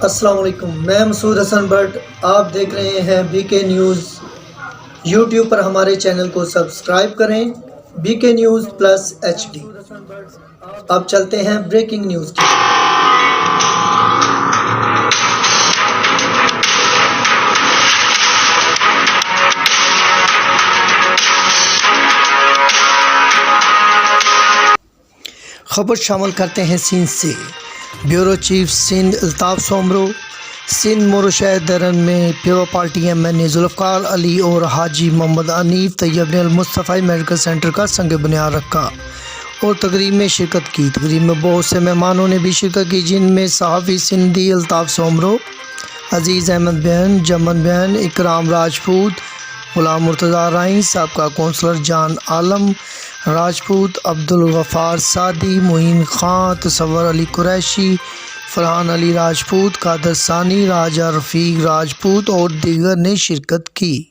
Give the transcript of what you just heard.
السلام علیکم، میں مسعود حسن بٹ، آپ دیکھ رہے ہیں بی کے نیوز یوٹیوب پر۔ ہمارے چینل کو سبسکرائب کریں، بی کے نیوز پلس HD۔ اب چلتے ہیں بریکنگ نیوز کی۔ خبر شامل کرتے ہیں سندھ سے۔ بیورو چیف سندھ الطاف سومرو سندھ مورو شہر درن میں پیپل پارٹی MNA ذوالفقار علی اور حاجی محمد حنیف طیب نے المصطفی میڈیکل سینٹر کا سنگ بنیاد رکھا اور تقریب میں شرکت کی۔ تقریب میں بہت سے مہمانوں نے بھی شرکت کی، جن میں صحافی سندھی الطاف سومرو، عزیز احمد بین، جمن بین، اکرام راجپوت، غلام مرتضی رائیں، سابقہ کونسلر جان عالم راجپوت، عبدالغفار سعدی، معین خان، تصور علی قریشی، فرحان علی راجپوت، قادر ثانی، راجہ رفیق راجپوت اور دیگر نے شرکت کی۔